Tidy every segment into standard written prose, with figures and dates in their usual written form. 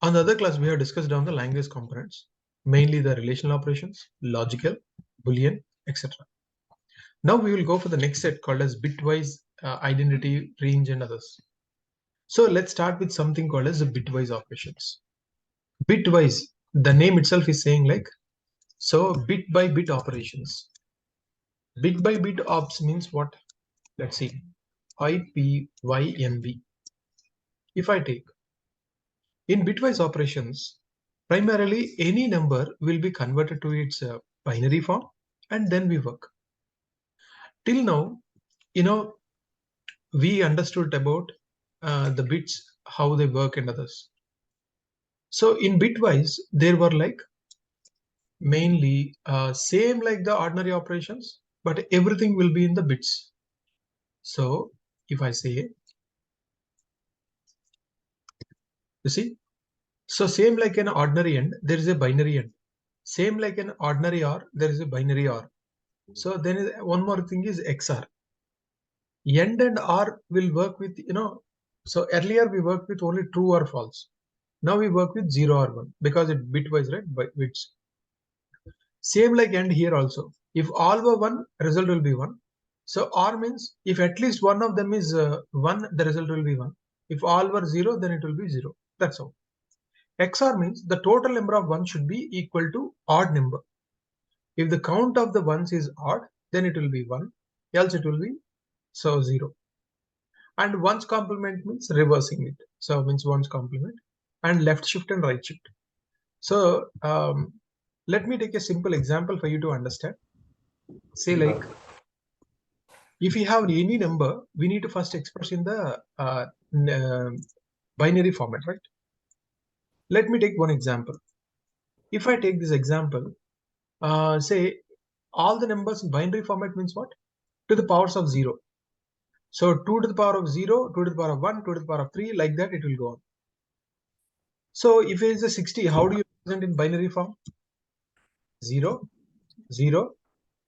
On the other class, we have discussed down the language components, mainly the relational operations, logical, Boolean, etc. Now we will go for the next set called as bitwise identity, range, and others. So let's start with something called as the bitwise operations. Bitwise, the name itself is saying like, so bit by bit operations. Bit by bit ops means what? Let's see. IPYNB. If I take in bitwise operations, primarily any number will be converted to its binary form and then we work. Till now, we understood about the bits, how they work and others. So in bitwise, there were like mainly same like the ordinary operations, but everything will be in the bits. So if I say, you see, so same like an ordinary end, there is a binary end. Same like an ordinary OR, there is a binary OR. So then one more thing is XOR. End and OR will work with, so earlier we worked with only true or false. Now we work with 0 or 1 because it bitwise, right? By bits. Same like end here also. If all were 1, result will be 1. So OR means if at least one of them is 1, the result will be 1. If all were 0, then it will be 0. That's all. XOR means the total number of 1 should be equal to odd number. If the count of the ones is odd, then it will be 1, else it will be 0. And one's complement means reversing it. So means one's complement and left shift and right shift. So let me take a simple example for you to understand. Say like, if you have any number, we need to first express in the binary format, right? Let me take one example. If I take this example, say all the numbers in binary format means what? To the powers of 0. So 2 to the power of 0, 2 to the power of 1, 2 to the power of 3, like that it will go on. So if it is a 60, how do you present in binary form? 0, 0.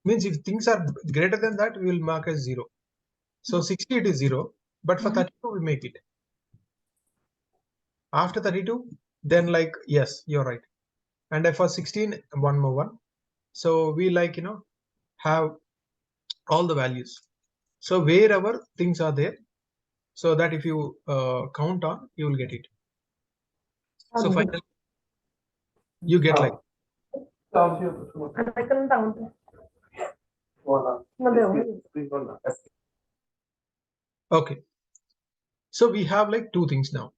Means if things are greater than that, we will mark as 0. So 60 it is 0, but for 32 we make it. After 32, then like, yes, you're right. And for 16, one more one. So we like, have all the values. So wherever things are there, so that if you count on, you will get it. So finally, you get like. Okay. So we have like two things now.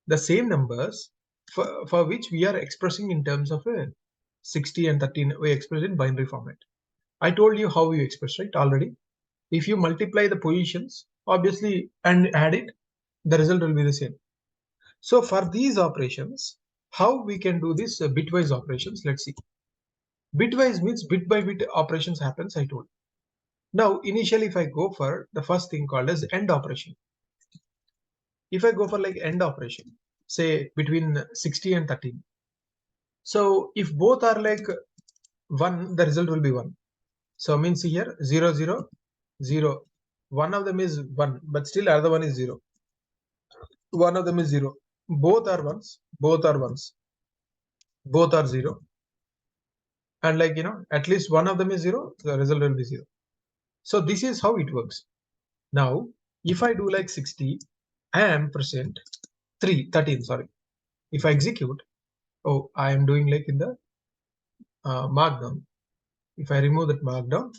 The same numbers for which we are expressing in terms of 60 and 13, we express in binary format. I told you how you express, right, already. If you multiply the positions, obviously, and add it, the result will be the same. So for these operations, how we can do this bitwise operations, let's see. Bitwise means bit by bit operations happens, I told. Now, initially, if I go for the first thing called as end operation. If I go for like end operation, say between 60 and 13. So if both are like 1, the result will be 1. So means here 0, 0, 0. One of them is 1, but still other one is 0. One of them is 0. Both are ones. Both are ones. Both are 0. And like, at least one of them is 0, the result will be 0. So this is how it works. Now, if I do like 60 and percent 13, sorry. If I execute, oh, I am doing like in the markdown. If I remove that markdown,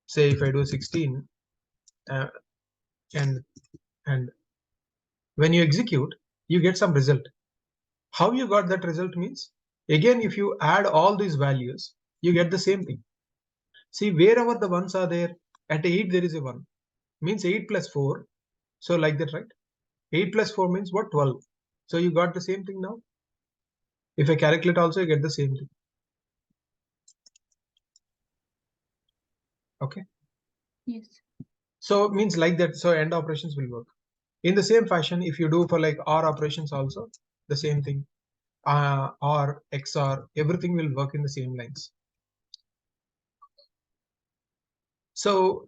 say if I do 16 and when you execute, you get some result. How you got that result means, again, if you add all these values, you get the same thing. See, wherever the ones are there, at 8 there is a 1, means 8 plus 4. So like that, right? 8 plus 4 means what? 12. So you got the same thing now. If I calculate also, you get the same thing. Okay. Yes. So it means like that. So end operations will work. In the same fashion, if you do for like OR operations also, the same thing. OR, XOR, everything will work in the same lines. So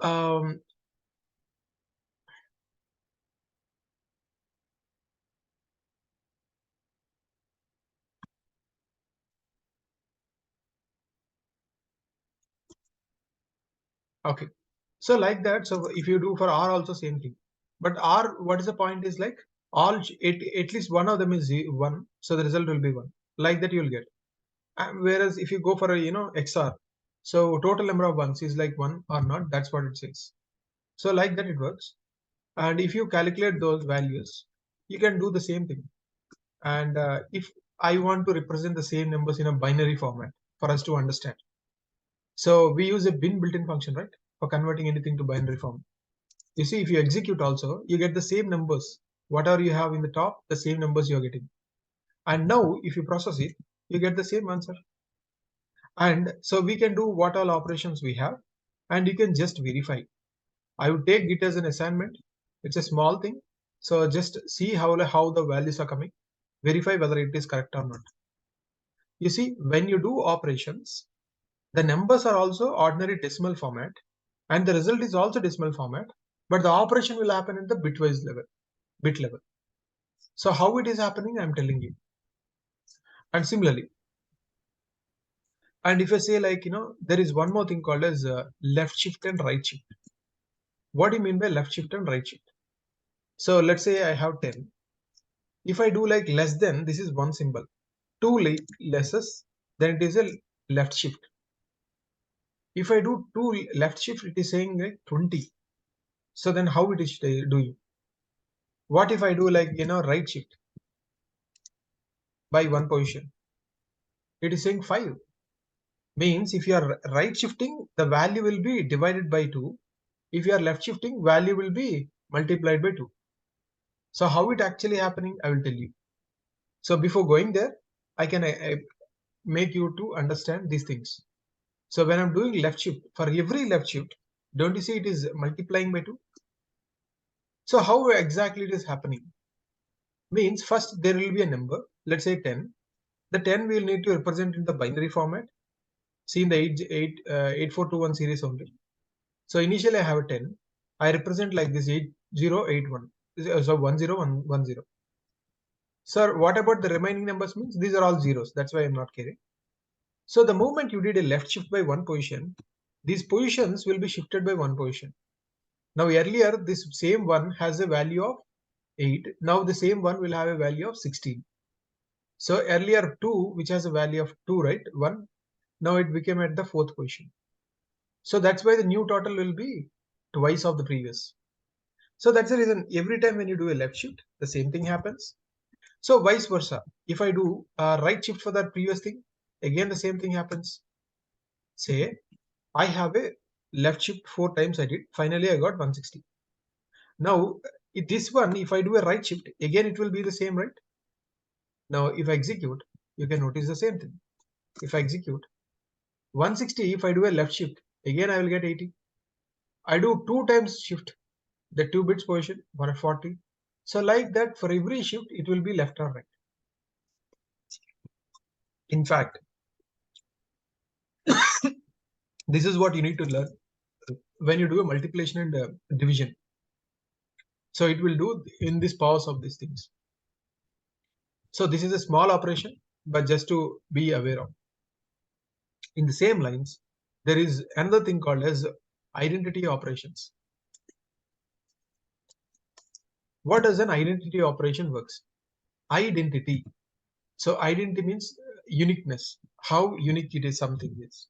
okay, so like that. So if you do for R also same thing, but R, what is the point is like all at least one of them is 1, so the result will be 1. Like that you will get. Whereas if you go for a XR, so total number of ones is like 1 or not. That's what it says. So like that it works. And if you calculate those values, you can do the same thing. And if I want to represent the same numbers in a binary format for us to understand, so we use a bin built-in function, right, for converting anything to binary form. You see, if you execute also, you get the same numbers. Whatever you have in the top, the same numbers you're getting. And now, if you process it, you get the same answer. And so we can do what all operations we have, and you can just verify. I would take it as an assignment. It's a small thing. So just see how the values are coming. Verify whether it is correct or not. You see, when you do operations, the numbers are also ordinary decimal format, and the result is also decimal format, but the operation will happen at the bitwise level, bit level. So how it is happening, I'm telling you. And similarly, and if I say like, there is one more thing called as left shift and right shift. What do you mean by left shift and right shift? So let's say I have 10. If I do like less than, this is one symbol. Two lesses, then it is a left shift. If I do two left shift, it is saying like 20. So then how it is doing? What if I do like, right shift by one position? It is saying 5. Means if you are right shifting, the value will be divided by 2. If you are left shifting, value will be multiplied by 2. So how it actually happening, I will tell you. So before going there, I can make you to understand these things. So when I'm doing left shift, for every left shift, don't you see it is multiplying by 2? So how exactly it is happening? Means first there will be a number, let's say 10. The 10 we'll need to represent in the binary format. See in the 8421 series only. So initially I have a 10. I represent like this 8081. So 10110. Sir, what about the remaining numbers? Means these are all zeros. That's why I'm not caring. So the moment you did a left shift by one position, these positions will be shifted by one position. Now earlier this same one has a value of 8. Now the same one will have a value of 16. So earlier 2, which has a value of 2, right? 1. Now it became at the 4th position. So that's why the new total will be twice of the previous. So that's the reason every time when you do a left shift, the same thing happens. So vice versa. If I do a right shift for that previous thing, again the same thing happens. Say I have a left shift 4 times I did. Finally I got 160. Now this one, if I do a right shift, again it will be the same, right? Now if I execute, you can notice the same thing. If I execute 160, if I do a left shift, again I will get 80. I do 2 times shift, the 2 bits position, 140. So like that, for every shift, it will be left or right. In fact, this is what you need to learn when you do a multiplication and division. So it will do in this powers of these things. So this is a small operation, but just to be aware of. In the same lines, there is another thing called as identity operations. What does an identity operation works? Identity. So identity means uniqueness, how unique it is something is.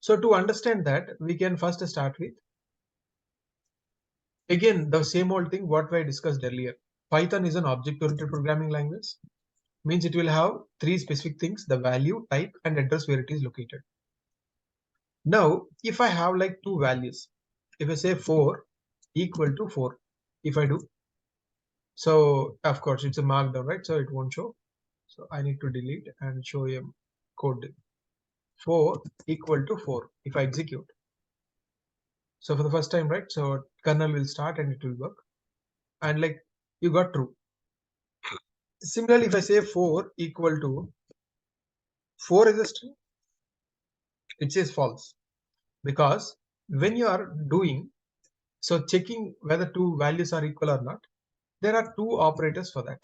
So to understand that, we can first start with, again, the same old thing what I discussed earlier. Python is an object-oriented programming language. Means it will have 3 specific things: the value, type, and address where it is located. Now, if I have like 2 values, if I say 4 equal to 4, if I do, so of course it's a markdown, right? So it won't show. So I need to delete and show a code. 4 equal to 4. If I execute, so for the first time, right? So kernel will start and it will work. And like you got true. Similarly, if I say 4 equal to 4 is a string, it says false because when you are doing, so checking whether two values are equal or not, there are two operators for that.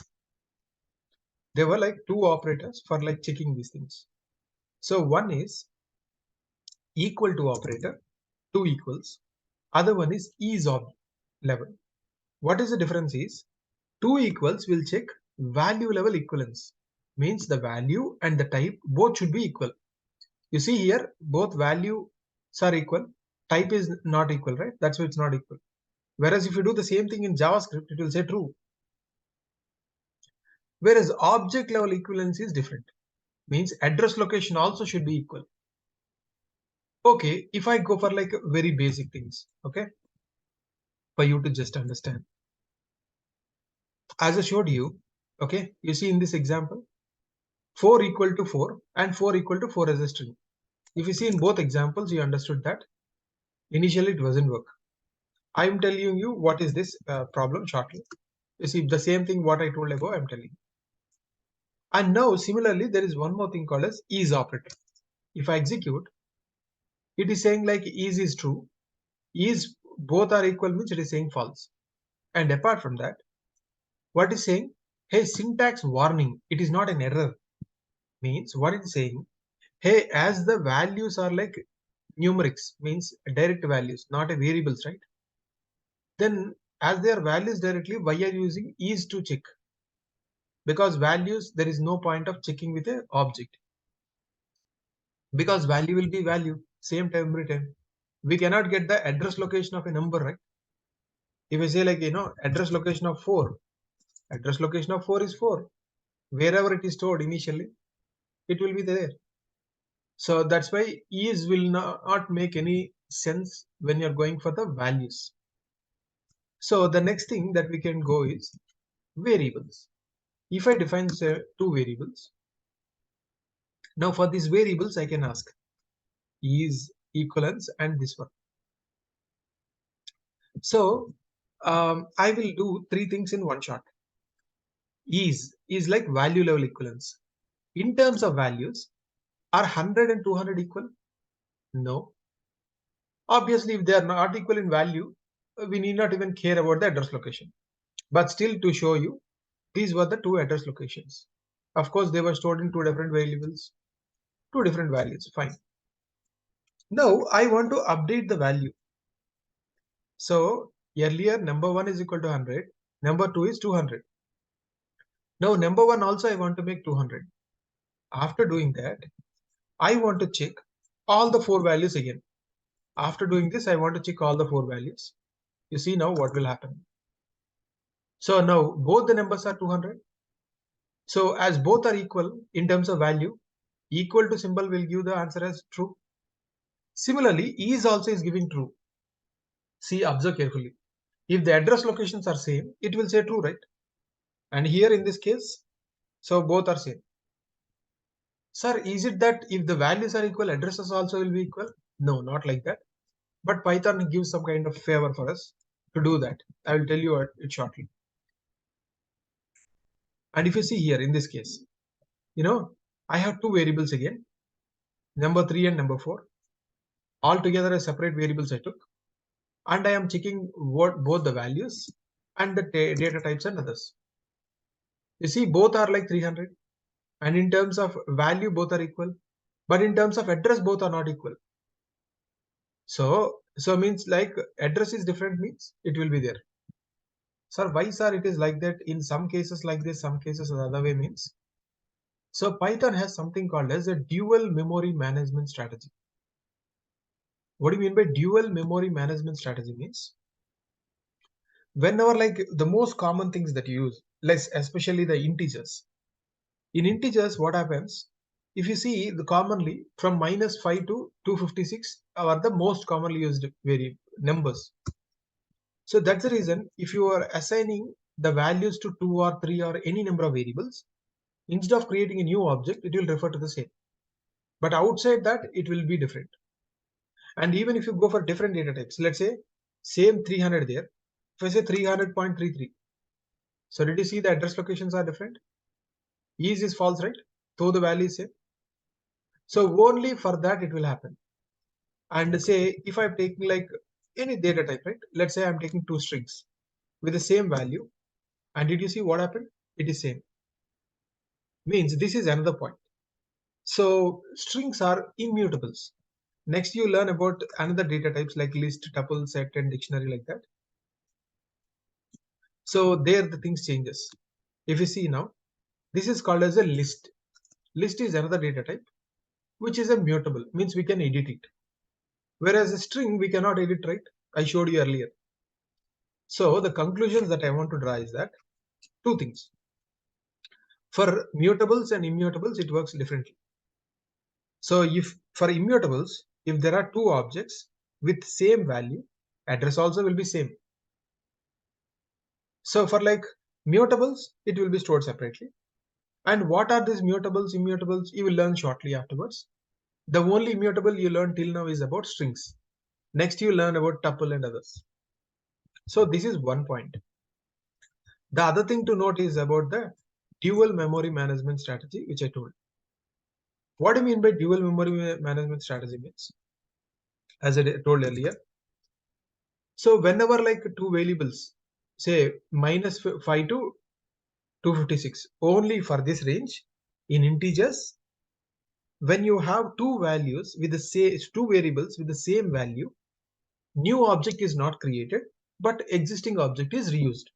There were like two operators for like checking these things. So one is equal to operator, two equals. Other one is is_ob level. What is the difference is, two equals will check value level equivalence. Means the value and the type both should be equal. You see here, both values are equal. Type is not equal, right? That's why it's not equal. Whereas if you do the same thing in JavaScript, it will say true. Whereas object level equivalence is different. Means address location also should be equal. Okay, if I go for like very basic things, okay, for you to just understand. As I showed you, okay, you see in this example, 4 equal to 4 and 4 equal to 4 as a string. If you see in both examples, you understood that initially it doesn't work. I am telling you what is this problem shortly. You see the same thing what I told above, I'm telling you. And now similarly, there is one more thing called as is operator. If I execute, it is saying like is true, is both are equal means it is saying false. And apart from that, what is saying, hey, syntax warning, it is not an error. Means what it is saying, hey, as the values are like numerics, means direct values, not a variables, right? Then as they are values directly, why are you using is to check? Because values, there is no point of checking with a object. Because value will be value, same time every time. We cannot get the address location of a number, right? If I say like, address location of 4, address location of 4 is 4. Wherever it is stored initially, it will be there. So that's why is will not make any sense when you're going for the values. So the next thing that we can go is variables. If I define say, two variables, now for these variables I can ask is equivalence and this one. So I will do three things in one shot. Is like value level equivalence. In terms of values, are 100 and 200 equal? No. Obviously, if they are not equal in value, we need not even care about the address location. But still, to show you, these were the two address locations. Of course, they were stored in two different variables, two different values. Fine. Now, I want to update the value. So, earlier, number 1 is equal to 100. Number 2 is 200. Now, number 1 also I want to make 200. After doing that, I want to check all the four values again. After doing this, I want to check all the four values. You see now what will happen. So now both the numbers are 200. So as both are equal in terms of value, equal to symbol will give the answer as true. Similarly, is also is giving true. See, observe carefully. If the address locations are same, it will say true, right? And here in this case, so both are same. Sir, is it that if the values are equal, addresses also will be equal? No, not like that. But Python gives some kind of favor for us to do that. I will tell you it shortly. And if you see here in this case, I have two variables again, number 3 and number 4. All together as separate variables I took. And I am checking both the values and the data types and others. You see, both are like 300. And in terms of value, both are equal. But in terms of address, both are not equal. So means like address is different means it will be there. Sir, why sir it is like that? In some cases like this, some cases the other way means. So Python has something called as a dual memory management strategy. What do you mean by dual memory management strategy means? Whenever like the most common things that you use, less especially the integers. In integers, what happens? If you see the commonly from -5 to 256 are the most commonly used numbers. So that's the reason if you are assigning the values to 2 or 3 or any number of variables, instead of creating a new object, it will refer to the same. But outside that, it will be different. And even if you go for different data types, let's say same 300 there, if I say 300.33, so did you see the address locations are different? Is false, right? So the value is same. So only for that it will happen. And say if I'm taking like any data type, right? Let's say I'm taking two strings with the same value, and did you see what happened? It is same. Means this is another point. So strings are immutables. Next you learn about another data types like list, tuple, set, and dictionary, like that. So there the things changes. If you see now, this is called as a list. List is another data type which is a mutable, means we can edit it. Whereas a string we cannot edit, right? I showed you earlier. So the conclusions that I want to draw is that two things. For mutables and immutables, it works differently. So if for immutables, if there are two objects with same value, address also will be same. So for like mutables, it will be stored separately. And what are these mutables, immutables? You will learn shortly afterwards. The only immutable you learn till now is about strings. Next you learn about tuple and others. So this is one point. The other thing to note is about the dual memory management strategy, which I told. What do you mean by dual memory management strategy means? As I told earlier. So whenever like two variables, say minus 5 to 256, only for this range in integers, when you have two values with the same, two variables with the same value, new object is not created, but existing object is reused.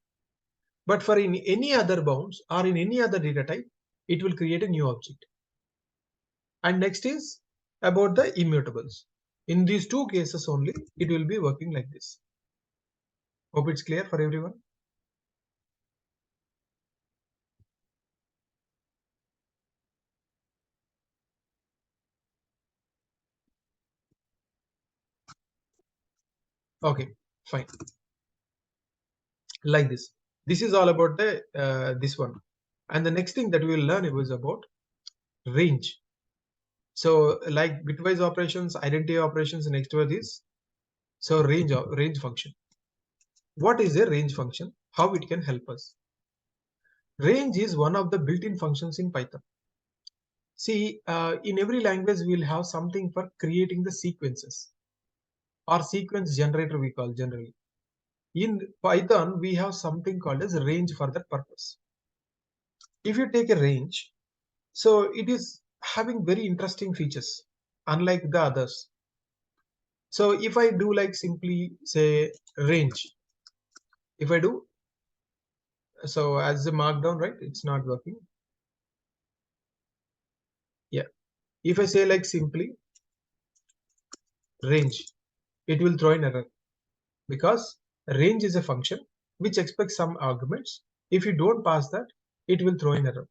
But for in any other bounds or in any other data type, it will create a new object. And next is about the immutables. In these two cases only, it will be working like this. Hope it's clear for everyone. Okay, fine. Like this. This is all about the this one. And the next thing that we will learn is about range. So like bitwise operations, identity operations, next word is so range function. What is a range function? How it can help us? Range is one of the built-in functions in Python. See, in every language we will have something for creating the sequences or sequence generator we call generally. In Python we have something called as range for that purpose. If you take a range, so it is having very interesting features unlike the others. So if I do like simply say range, if I do so as a markdown, right, it's not working. Yeah, if I say like simply range, it will throw an error because range is a function which expects some arguments. If you don't pass that, it will throw an error.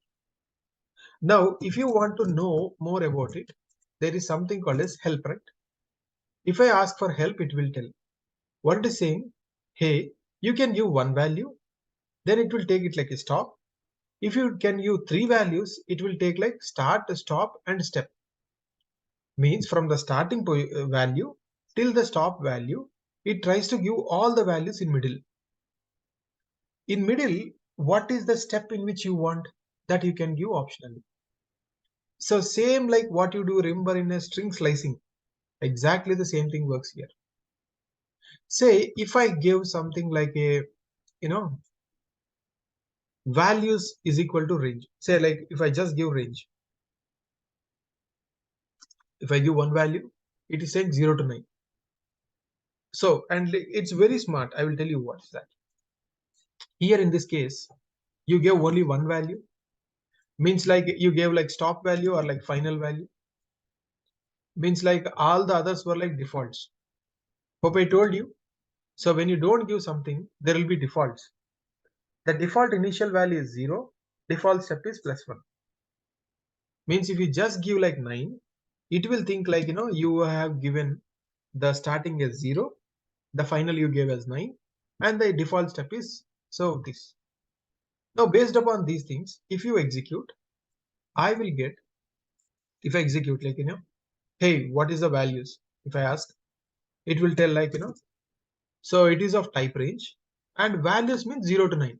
Now if you want to know more about it, there is something called as help, right? If I ask for help, it will tell what it is saying. Hey, you can give one value, then it will take it like a stop. If you can use three values, it will take like start, stop, and step. Means from the starting value till the stop value, it tries to give all the values in middle. In middle, what is the step in which you want, that you can give optionally. So same like what you do, remember, in a string slicing, exactly the same thing works here. Say if I give something like a, you know, values is equal to range. Say like if I just give range, if I give one value, it is saying 0 to 9. So, and it's very smart. I will tell you what's that. Here in this case, you gave only one value, means like you gave like stop value or like final value, means like all the others were like defaults. Hope I told you. So when you don't give something, there will be defaults. The default initial value is 0, default step is +1. Means if you just give like 9, it will think like, you have given the starting as 0, the final you gave as 9, and the default step is so this. Now based upon these things, if you execute, I will get, if I execute like, hey, what is the values? If I ask, it will tell like, so it is of type range and values means 0 to 9.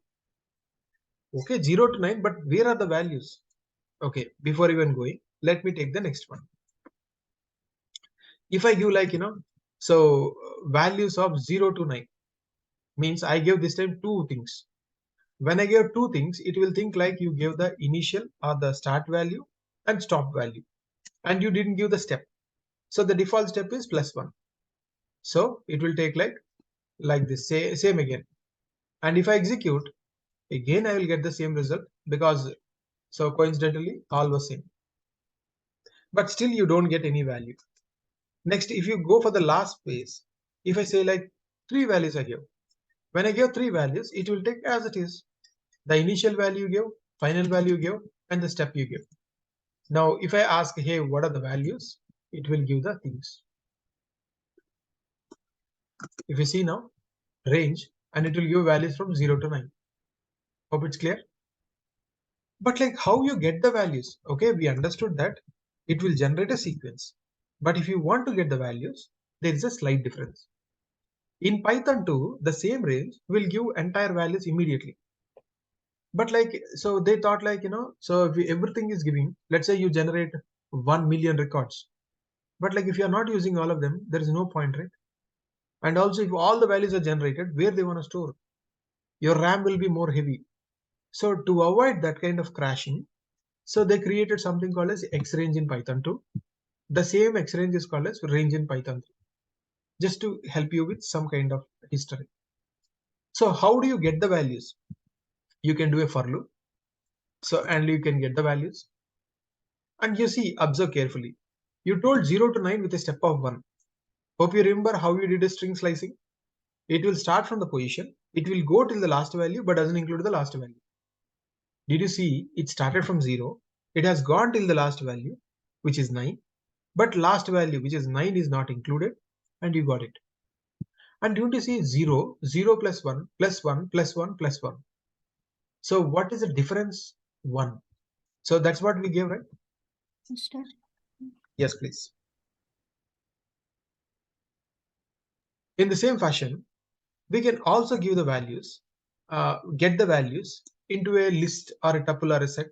Okay, 0 to 9, but where are the values? Okay, before even going, let me take the next one. If I give like, so values of 0 to 9 means I gave this time two things. When I gave two things, it will think like you gave the initial or the start value and stop value, and you didn't give the step. So the default step is +1. So it will take like this, same again. And if I execute, again I will get the same result, because so coincidentally all was same. But still you don't get any value. Next, if you go for the last phase, if I say like three values I give, when I give three values, it will take as it is. The initial value you give, final value you give, and the step you give. Now, if I ask, hey, what are the values? It will give the things. If you see now, range, and it will give values from 0 to 9. Hope it's clear. But like how you get the values? Okay, we understood that it will generate a sequence. But if you want to get the values, there is a slight difference. In Python 2, the same range will give entire values immediately. But like, so they thought like, so if everything is giving, let's say you generate 1 million records. But like if you are not using all of them, there is no point, right? And also if all the values are generated, where they want to store? Your RAM will be more heavy. So to avoid that kind of crashing, so they created something called as xrange in Python 2. The same xrange is called as range in Python 3. Just to help you with some kind of history. So how do you get the values? You can do a for loop. So, and you can get the values. And you see, observe carefully. You told 0 to 9 with a step of 1. Hope you remember how you did a string slicing. It will start from the position. It will go till the last value, but doesn't include the last value. Did you see? It started from 0. It has gone till the last value, which is 9. But last value, which is 9, is not included, and you got it. And don't you see 0, 0 plus 1, plus 1, plus 1, plus 1. So what is the difference? 1. So that's what we gave, right? Yes, please. In the same fashion, we can also give the values, get the values into a list or a tuple or a set.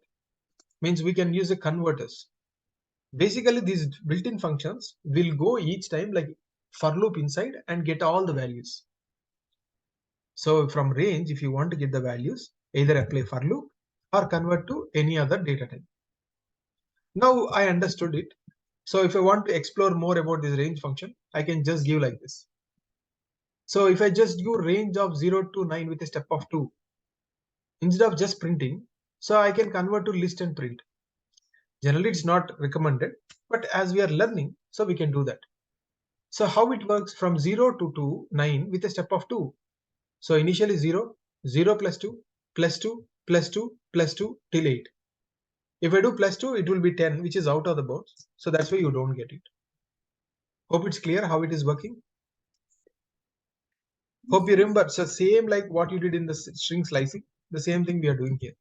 Means we can use a converters. Basically, these built-in functions will go each time like for loop inside and get all the values. So from range, if you want to get the values, either apply for loop or convert to any other data type. Now I understood it. So if I want to explore more about this range function, I can just give like this. So if I just give range of 0 to 9 with a step of 2, instead of just printing, so I can convert to list and print. Generally, it's not recommended, but as we are learning, so we can do that. So how it works from 0 to 9 with a step of 2. So initially 0, 0 plus 2, plus 2, plus 2, plus 2 till 8. If I do plus 2, it will be 10, which is out of the bounds. So that's why you don't get it. Hope it's clear how it is working. Hope you remember. So same like what you did in the string slicing, the same thing we are doing here.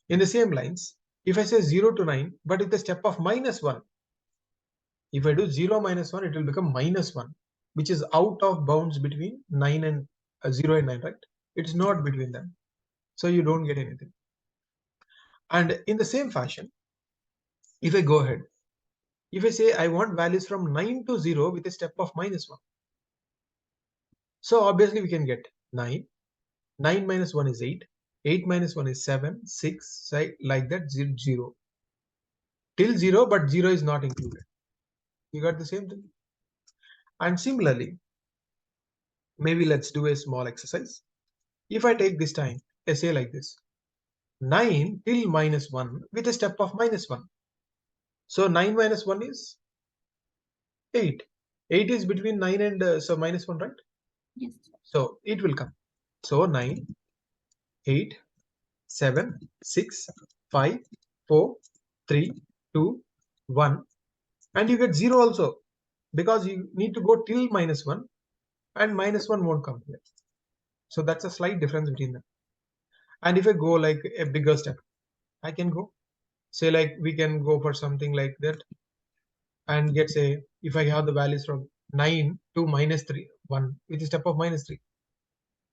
In the same lines, if I say 0 to 9, but with the step of -1, if I do 0 minus 1, it will become -1, which is out of bounds between 9 and 0 and 9, right? It's not between them. So you don't get anything. And in the same fashion, if I go ahead, if I say I want values from 9 to 0 with a step of -1. So obviously we can get 9. 9 minus 1 is 8. 8 minus 1 is 7, 6, like that, 0. Till 0, but 0 is not included. You got the same thing. And similarly, maybe let's do a small exercise. If I take this time, I say like this. 9 till -1 with a step of -1. So 9 minus 1 is 8. 8 is between 9 and so -1, right? Yes. So it will come. So 9, 8, 7, 6, 5, 4, 3, 2, 1. And you get 0 also, because you need to go till -1, and -1 won't come here. So that's a slight difference between them. And if I go like a bigger step, I can go, say like we can go for something like that and get, say, if I have the values from 9 to -3, 1 with a step of -3.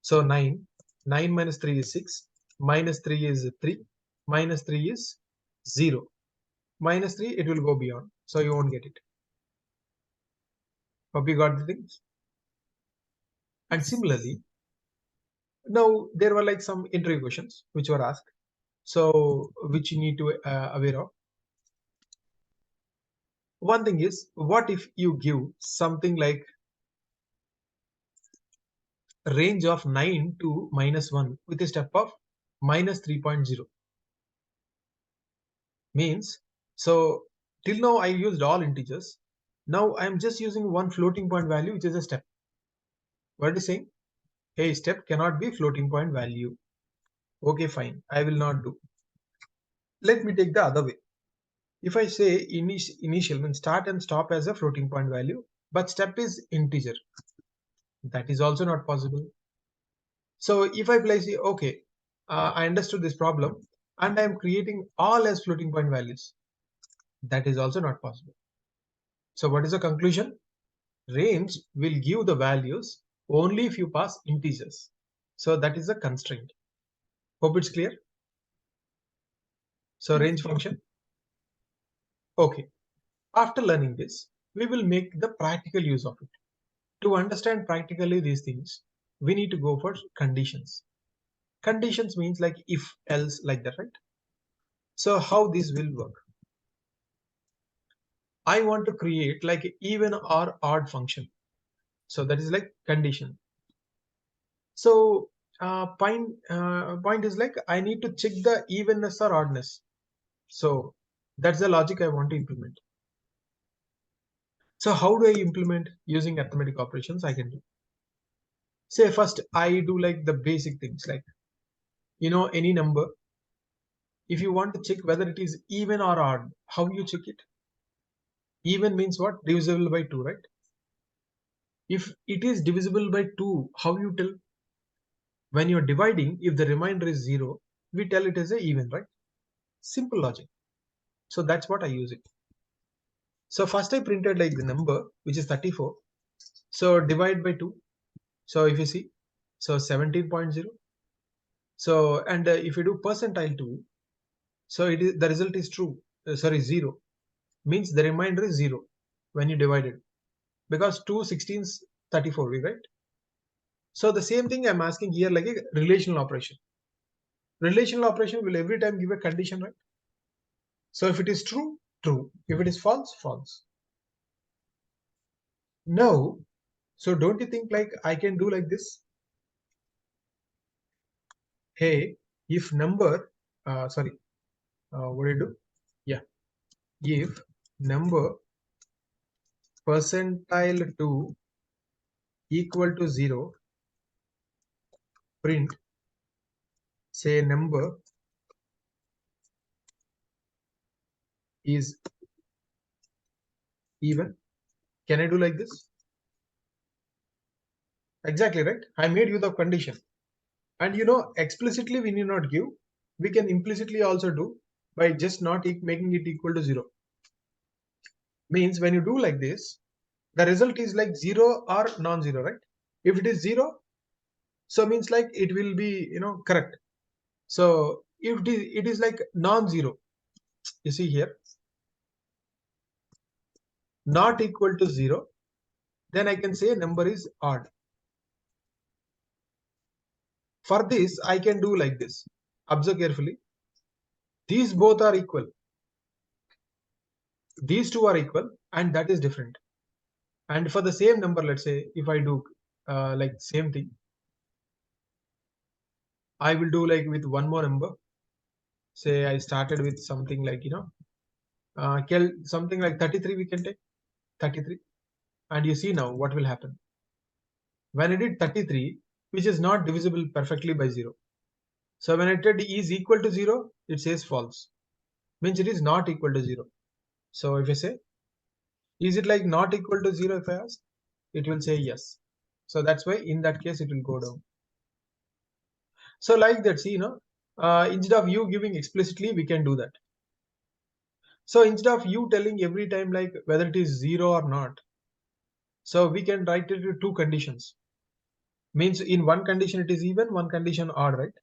So 9 minus 3 is 6, -3 is 3, -3 is 0. -3, it will go beyond, so you won't get it. Hope you got the things. And similarly, now there were like some interview questions which were asked, so which you need to aware of. One thing is, what if you give something like a range of 9 to -1 with a step of -3.0? Means, so till now I used all integers. Now I am just using one floating point value, which is a step. What is saying? Hey, step cannot be floating point value. Okay, fine. I will not do. Let me take the other way. If I say initial means start and stop as a floating point value, but step is integer, that is also not possible. So if I place it, okay, I understood this problem and I am creating all as floating point values, that is also not possible. So what is the conclusion? Range will give the values only if you pass integers. So that is the constraint. Hope it's clear. So range function. Okay. After learning this, we will make the practical use of it. To understand practically these things, we need to go for conditions. Conditions means like if, else, like that, right? So how this will work? I want to create like even or odd function. So that is like condition. So point is like I need to check the evenness or oddness. So that's the logic I want to implement. So how do I implement using arithmetic operations? I can do. Say first I do like the basic things like, any number. If you want to check whether it is even or odd, how you check it? Even means what? Divisible by 2, right? If it is divisible by 2, how you tell? When you're dividing, if the remainder is 0, we tell it as a even, right? Simple logic. So that's what I use it. So first I printed like the number, which is 34. So divide by 2. So if you see, so 17.0. So, and if you do percentile 2, so it is, the result is true. Sorry, 0. Means the remainder is 0 when you divide it. Because 2 16s 34, right? So the same thing I'm asking here, like a relational operation. Relational operation will every time give a condition, right? So if it is true, true. If it is false, false. Now, so don't you think like I can do like this? Hey, if number, what do you do? Yeah, if number percentile 2 equal to 0, print, say number is even. Can I do like this? Exactly, right? I made use of condition. And explicitly we need not give. We can implicitly also do by just not making it equal to 0. Means when you do like this, the result is like 0 or non-zero, right? If it is 0, so means like it will be, correct. So if it is like non-zero, you see here, not equal to 0, then I can say number is odd. For this, I can do like this. Observe carefully. These both are equal. These two are equal, and that is different. And for the same number, let's say if I do like same thing, I will do like with one more number. Say I started with something like, something like 33, we can take 33. And you see now what will happen. When I did 33, which is not divisible perfectly by 0. So when I did is equal to 0, it says false. Means it is not equal to 0. So if I say, is it like not equal to 0 if I ask? It will say yes. So that's why in that case it will go down. So like that, see, instead of you giving explicitly, we can do that. So instead of you telling every time like whether it is 0 or not, so we can write it with two conditions. Means in one condition it is even, one condition odd, right?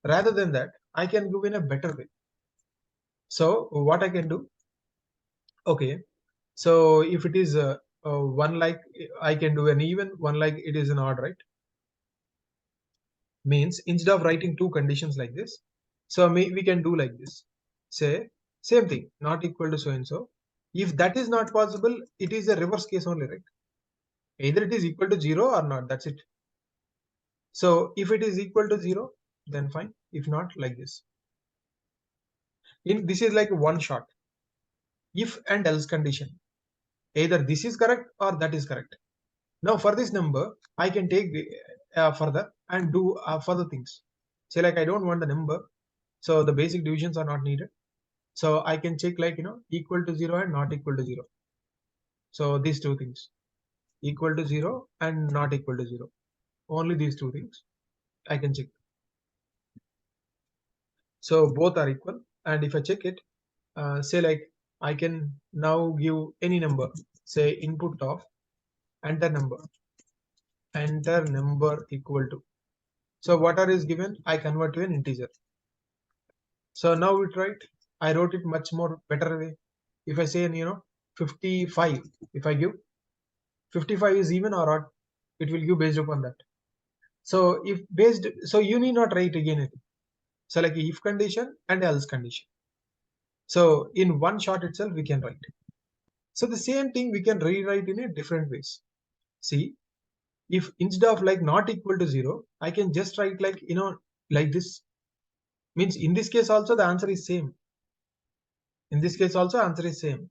Rather than that, I can go in a better way. So what I can do? Okay, so if it is one like I can do an even, one like it is an odd, right? Means instead of writing two conditions like this, so we can do like this. Say same thing, not equal to so and so. If that is not possible, it is a reverse case only, right? Either it is equal to 0 or not, that's it. So if it is equal to 0, then fine. If not, like this. This is like one shot. If and else condition. Either this is correct or that is correct. Now for this number, I can take further and do further things. Say like I don't want the number, so the basic divisions are not needed. So I can check like equal to 0 and not equal to 0. So these two things, equal to 0 and not equal to 0. Only these two things I can check. So both are equal, and if I check it, say like I can now give any number, say input of enter number equal to. So whatever is given, I convert to an integer. So now we try it. I wrote it much more better way. If I say 55, if I give 55 is even or odd, it will give based upon that. So if based, so you need not write again it. So like if condition and else condition. So in one shot itself we can write. So the same thing we can rewrite in a different ways. See, if instead of like not equal to 0, I can just write like like this. Means in this case also the answer is same. In this case also answer is same.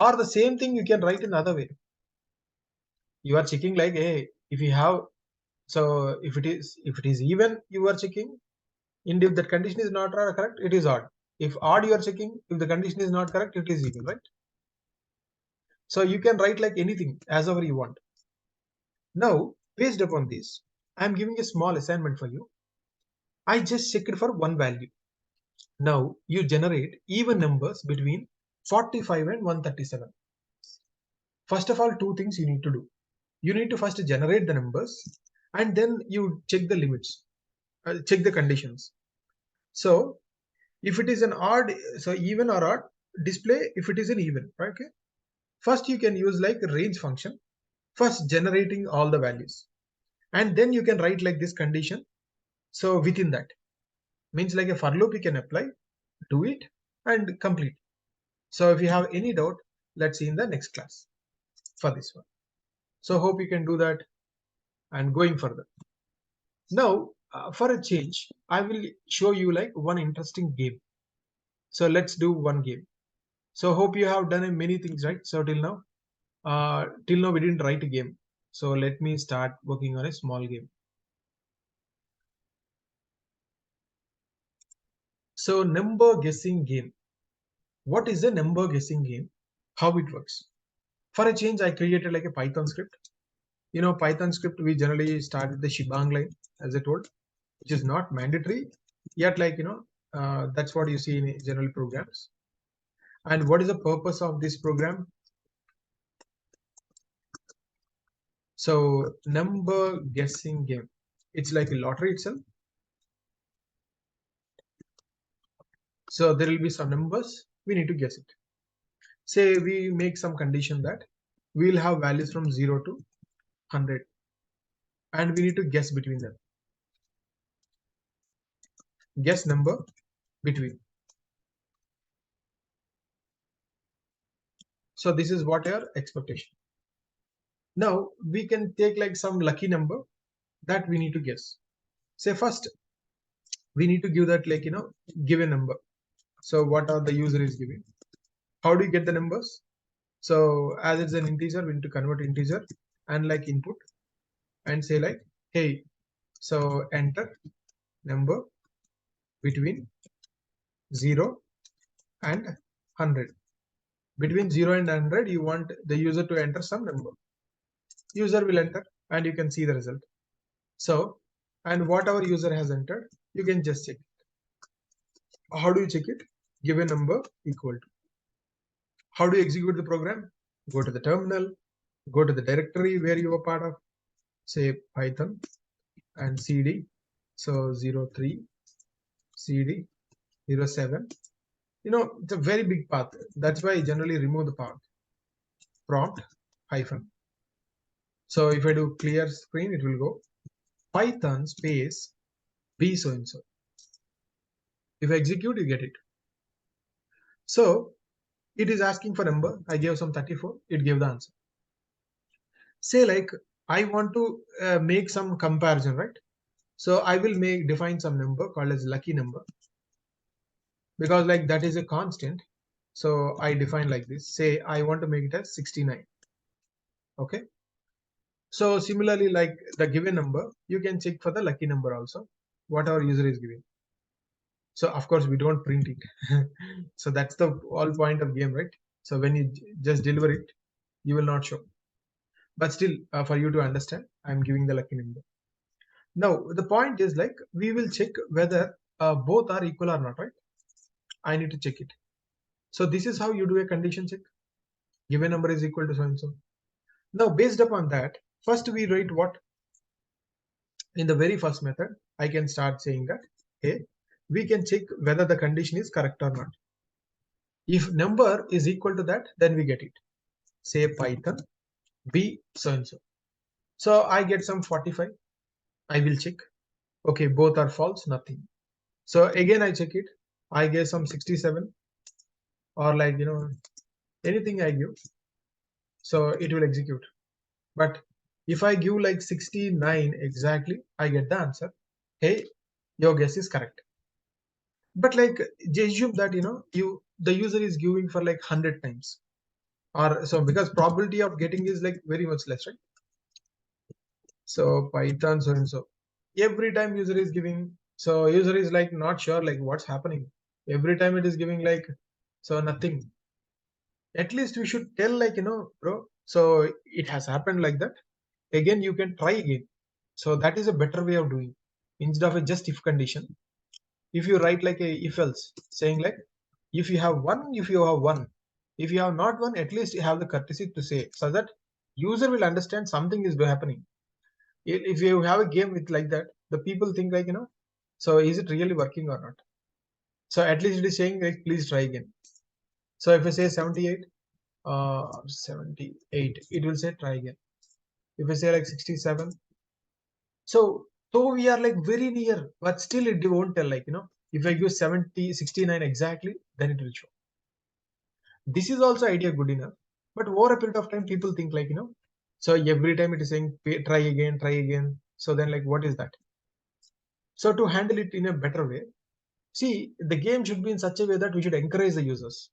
Or the same thing you can write in other way. You are checking like, hey, if you have, so if it is even, you are checking. And if that condition is not correct, it is odd. If odd, you are checking. If the condition is not correct, it is even, right? So you can write like anything as ever you want. Now, based upon this, I am giving a small assignment for you. I just checked for one value. Now you generate even numbers between 45 and 137. First of all, two things you need to do. You need to first generate the numbers, and then you check the limits, check the conditions. So if it is an odd, so even or odd, display if it is an even, right? Okay. First you can use like a range function, first generating all the values, and then you can write like this condition. So within that means like a for loop you can apply, do it and complete. So if you have any doubt, let's see in the next class for this one. So hope you can do that and going further. Now for a change, I will show you like one interesting game. So let's do one game. So hope you have done many things, right? So till now we didn't write a game. So let me start working on a small game. So number guessing game. What is a number guessing game? How it works? For a change, I created like a Python script. Python script, we generally start with the shebang line, as I told, which is not mandatory yet, like that's what you see in general programs. And what is the purpose of this program? So number guessing game, it's like a lottery itself. So there will be some numbers, we need to guess it. Say we make some condition that we will have values from 0 to 100, and we need to guess between them. Guess number between. So this is what your expectation. Now we can take like some lucky number that we need to guess. Say first we need to give that like give a number. So what are the user is giving? How do you get the numbers? So as it's an integer, we need to convert integer and like input and say like, hey, so enter number between 0 and 100. Between 0 and 100, you want the user to enter some number. User will enter and you can see the result. So, and whatever user has entered, you can just check. How do you check it? Give a number equal to. How do you execute the program? Go to the terminal, go to the directory where you are part of, say Python and cd. So 03 cd 07. It's a very big path. That's why I generally remove the path. Prompt hyphen. So if I do clear screen, it will go Python space b so and so. If I execute, you get it. So it is asking for number. I gave some 34. It gave the answer. Say like I want to make some comparison, right? So I will define some number called as lucky number, because like that is a constant. So I define like this. Say I want to make it as 69. Okay. So similarly, like the given number, you can check for the lucky number also, what our user is giving. So of course we don't print it. So that's the whole point of game, right? So when you just deliver it, you will not show. But still, for you to understand, I'm giving the lucky number. Now the point is like we will check whether both are equal or not, right? I need to check it. So this is how you do a condition check. Given number is equal to so and so. Now based upon that, first we write what? In the very first method, I can start saying that, hey, we can check whether the condition is correct or not. If number is equal to that, then we get it. Say Python b so and so. So I get some 45. I will check. Okay, both are false, nothing. So again I check it. I get some 67, or like anything I give. So it will execute. But if I give like 69 exactly, I get the answer. Hey, your guess is correct. But like assume that the user is giving for like 100 times, or so, because probability of getting is like very much less, right? So Python so and so, every time user is giving, so user is like not sure like what's happening. Every time it is giving like so nothing. At least we should tell like bro, so it has happened like that. Again you can try again. So that is a better way of doing, instead of a just if condition. If you write like a if else, saying like if you have one, if you have one, if you have not one, at least you have the courtesy to say, so that user will understand something is happening. If you have a game with like that, the people think like so is it really working or not? So at least it is saying like please try again. So if I say 78, 78, it will say try again. If I say like 67, so though we are like very near, but still it won't tell like if I give 70, 69 exactly, then it will show. This is also idea good enough, but over a period of time people think like so every time it is saying try again, try again. So then like what is that? So to handle it in a better way, see, the game should be in such a way that we should encourage the users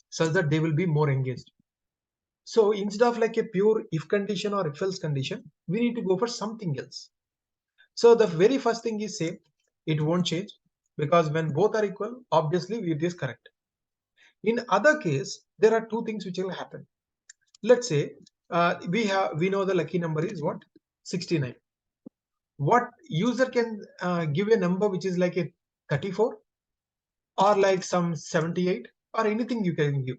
such that they will be more engaged. So instead of like a pure if condition or if else condition, we need to go for something else. So the very first thing is say it won't change, because when both are equal, obviously it is correct. In other case, there are two things which will happen. Let's say we know the lucky number is what? 69. What user can give a number which is like a 34 or like some 78 or anything you can give.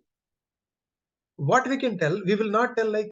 What we can tell, we will not tell like